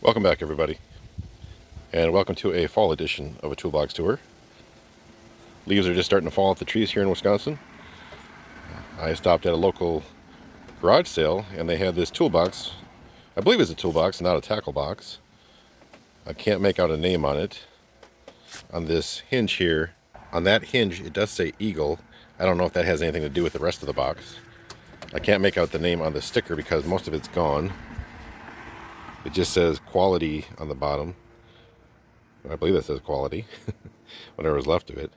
Welcome back, everybody, and welcome to a fall edition of a Toolbox tour. Leaves are just starting to fall off the trees here in Wisconsin. I stopped at a local garage sale and they had this toolbox. I believe it's a toolbox, not a tackle box. I can't make out a name on it. On this hinge here, on that hinge it does say Eagle. I don't know if that has anything to do with the rest of the box. I can't make out the name on the sticker because most of it's gone. It just says quality on the bottom. I believe it says quality, whatever was left of it.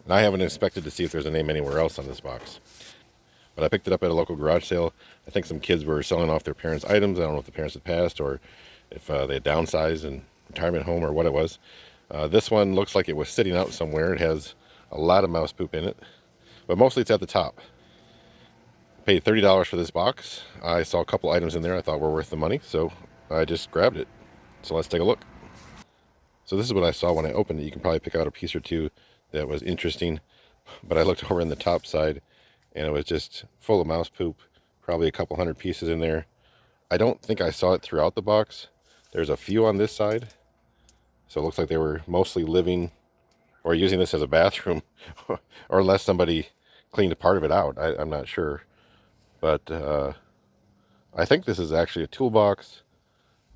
And I haven't inspected to see if there's a name anywhere else on this box. But I picked it up at a local garage sale. I think some kids were selling off their parents' items. I don't know if the parents had passed or if they had downsized in retirement home or what it was. This one looks like it was sitting out somewhere. It has a lot of mouse poop in it, but mostly it's at the top. Paid $30 for this box. I saw a couple items in there I thought were worth the money, so I just grabbed it. So let's take a look. So this is what I saw when I opened it. You can probably pick out a piece or two that was interesting, but I looked over in the top side and it was just full of mouse poop, probably a couple hundred pieces in there. I don't think I saw it throughout the box. There's a few on this side, so it looks like they were mostly living or using this as a bathroom, or unless somebody cleaned a part of it out. I'm not sure. But I think this is actually a toolbox,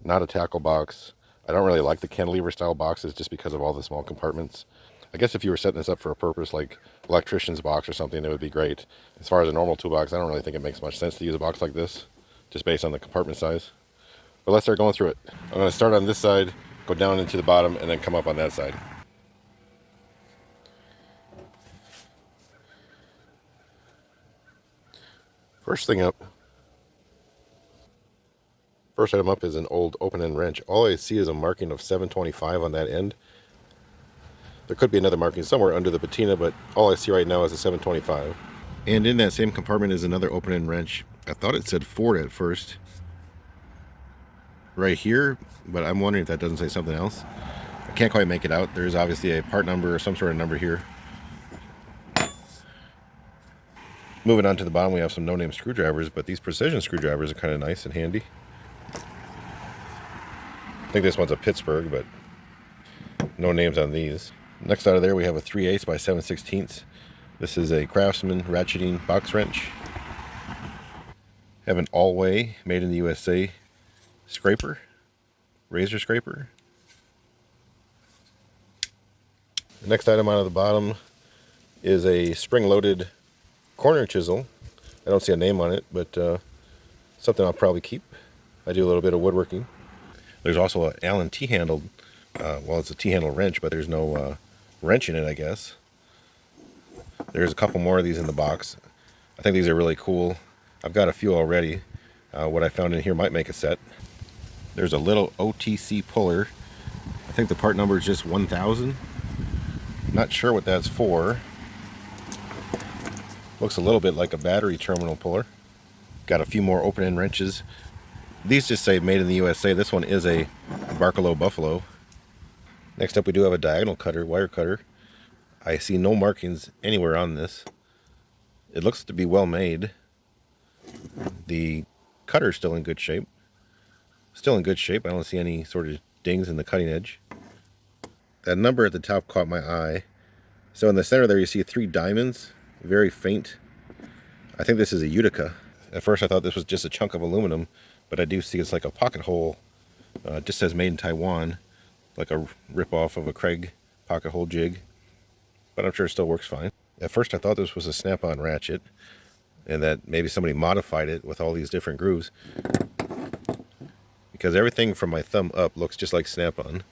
not a tackle box. I don't really like the cantilever style boxes just because of all the small compartments. I guess if you were setting this up for a purpose like electrician's box or something, it would be great. As far as a normal toolbox, I don't really think it makes much sense to use a box like this, just based on the compartment size. But let's start going through it. I'm going to start on this side, go down into the bottom, and then come up on that side. First item up is an old open-end wrench. All I see is a marking of 725 on that end. There could be another marking somewhere under the patina, but all I see right now is a 725. And in that same compartment is another open-end wrench. I thought it said Ford at first, right here, but I'm wondering if that doesn't say something else. I can't quite make it out. There's obviously a part number or some sort of number here. Moving on to the bottom, we have some no-name screwdrivers, but these precision screwdrivers are kind of nice and handy. I think this one's a Pittsburgh, but no names on these. Next out of there, we have a 3/8 by 7/16. This is a Craftsman ratcheting box wrench. Have an all-way, made in the USA scraper, razor scraper. The next item out of the bottom is a spring-loaded corner chisel. I don't see a name on it, but something I'll probably keep. I do a little bit of woodworking. There's also an Allen T-handled, well, it's a T-handled wrench, but there's no wrench in it, I guess. There's a couple more of these in the box. I think these are really cool. I've got a few already. What I found in here might make a set. There's a little OTC puller. I think the part number is just 1000. Not sure what that's for. Looks a little bit like a battery terminal puller. Got a few more open-end wrenches. These just say made in the USA. This one is a Barkalow Buffalo. Next up, we do have a diagonal cutter, wire cutter. I see no markings anywhere on this. It looks to be well made. The cutter is still in good shape. Still in good shape. I don't see any sort of dings in the cutting edge. That number at the top caught my eye. So in the center there you see 3 diamonds, very faint. I think this is a Utica. At first I thought this was just a chunk of aluminum, but I do see it's like a pocket hole. It just says made in Taiwan, like a rip-off of a Craig pocket hole jig. But I'm sure it still works fine. At first I thought this was a snap-on ratchet, and that maybe somebody modified it with all these different grooves, because everything from my thumb up looks just like snap-on.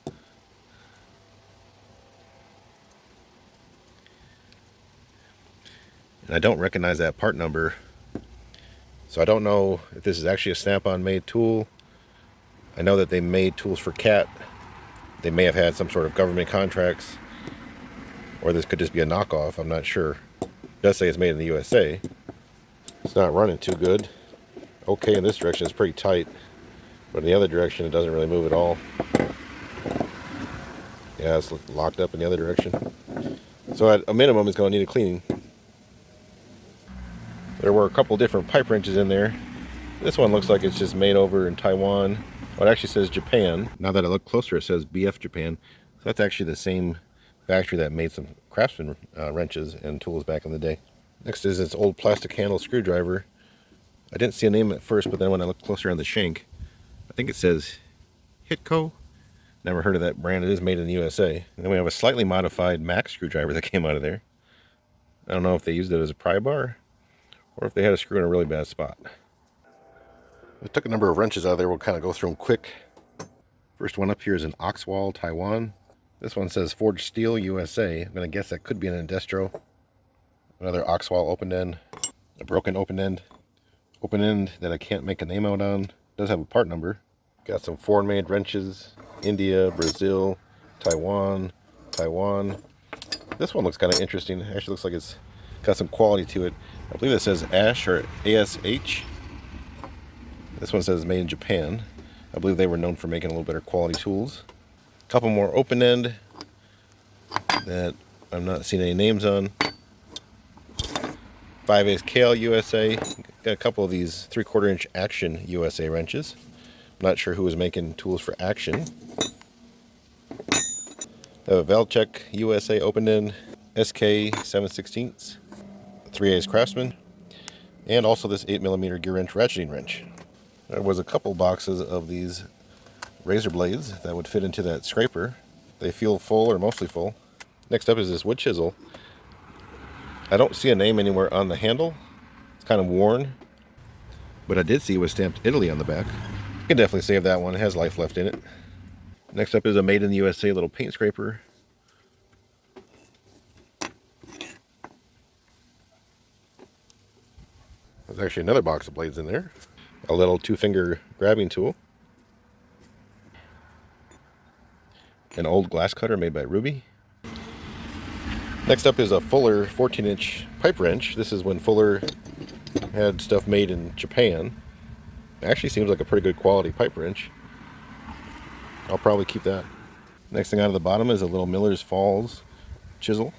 And I don't recognize that part number, so I don't know if this is actually a snap-on made tool. I know that they made tools for CAT. They may have had some sort of government contracts, or this could just be a knockoff. I'm not sure. It does say it's made in the USA. It's not running too good. Okay, in this direction it's pretty tight, but in the other direction it doesn't really move at all. Yeah, it's locked up in the other direction. So at a minimum it's going to need a cleaning. There were a couple different pipe wrenches in there. This one looks like it's just made over in Taiwan. Well, it actually says Japan. Now that I look closer, it says BF Japan. So that's actually the same factory that made some Craftsman wrenches and tools back in the day. Next is this old plastic handle screwdriver. I didn't see a name at first, but then when I looked closer on the shank, I think it says Hitco. Never heard of that brand. It is made in the USA. And then we have a slightly modified Mac screwdriver that came out of there. I don't know if they used it as a pry bar or if they had a screw in a really bad spot. I took a number of wrenches out of there. We'll kind of go through them quick. First one up here is an Oxwall, Taiwan. This one says Forged Steel, USA. I'm going to guess that could be an Indestro. Another Oxwall open end. A broken open end. Open end that I can't make a name out on. Does have a part number. Got some foreign-made wrenches. India, Brazil, Taiwan, Taiwan. This one looks kind of interesting. It actually looks like it's got some quality to it. I believe it says ASH or ASH. This one says made in Japan. I believe they were known for making a little better quality tools. A couple more open end that I'm not seeing any names on. 5/8 Kale USA. Got a couple of these 3/4 inch Action USA wrenches. I'm not sure who was making tools for Action. I have a Valchek USA open end SK 7/16, 3/8 Craftsman, and also this 8mm gear wrench ratcheting wrench. There was a couple boxes of these razor blades that would fit into that scraper. They feel full or mostly full. Next up is this wood chisel. I don't see a name anywhere on the handle. It's kind of worn, but I did see it was stamped Italy on the back. You can definitely save that one. It has life left in it. Next up is a made in the USA little paint scraper. There's actually another box of blades in there. A little 2-finger grabbing tool. An old glass cutter made by Ruby. Next up is a Fuller 14-inch pipe wrench. This is when Fuller had stuff made in Japan. It actually seems like a pretty good quality pipe wrench. I'll probably keep that. Next thing out of the bottom is a little Miller's Falls chisel.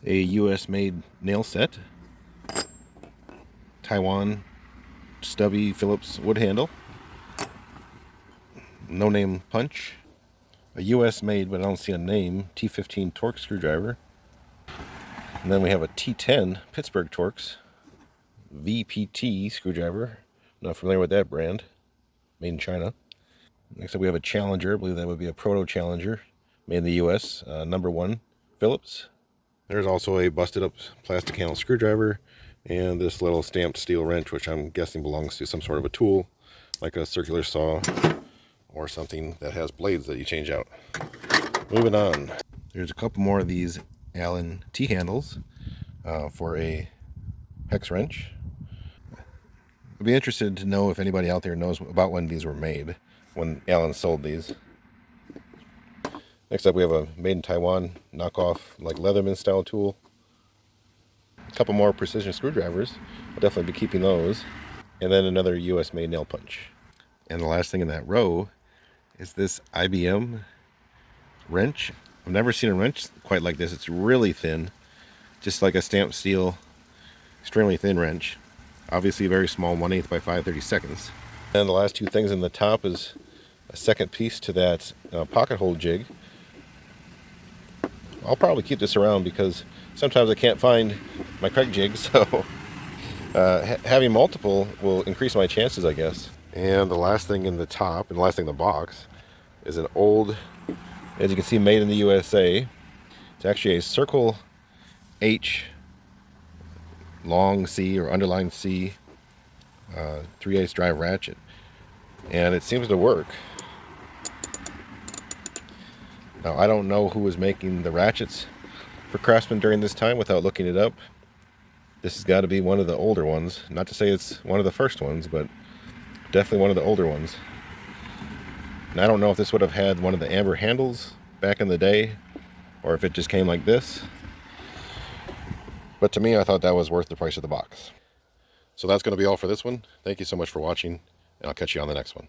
A US made nail set. Taiwan stubby Phillips wood handle. No name punch. A US made, but I don't see a name, T15 Torx screwdriver. And then we have a T10 Pittsburgh Torx VPT screwdriver. Not familiar with that brand. Made in China. Next up we have a Challenger. I believe that would be a Proto Challenger. Made in the US. Number 1 Phillips. There's also a busted up plastic handle screwdriver. And this little stamped steel wrench, which I'm guessing belongs to some sort of a tool, like a circular saw or something that has blades that you change out. Moving on. There's a couple more of these Allen T-handles for a hex wrench. I'd be interested to know if anybody out there knows about when these were made, when Allen sold these. Next up we have a made in Taiwan knockoff, like Leatherman style tool. A couple more precision screwdrivers. I'll definitely be keeping those. And then another US made nail punch. And the last thing in that row is this IBM wrench. I've never seen a wrench quite like this. It's really thin, just like a stamped steel, extremely thin wrench. Obviously a very small 1/8 by 5/32. And the last two things in the top is a second piece to that pocket hole jig. I'll probably keep this around because sometimes I can't find my correct jig, so having multiple will increase my chances, I guess. And the last thing in the top, and the last thing in the box, is an old, as you can see, made in the USA. It's actually a Circle H long C or underlined C 3/8 drive ratchet, and it seems to work. Now I don't know who was making the ratchets for Craftsman during this time without looking it up. This has got to be one of the older ones. Not to say it's one of the first ones, but definitely one of the older ones. And I don't know if this would have had one of the amber handles back in the day, or if it just came like this. But to me, I thought that was worth the price of the box. So that's going to be all for this one. Thank you so much for watching, and I'll catch you on the next one.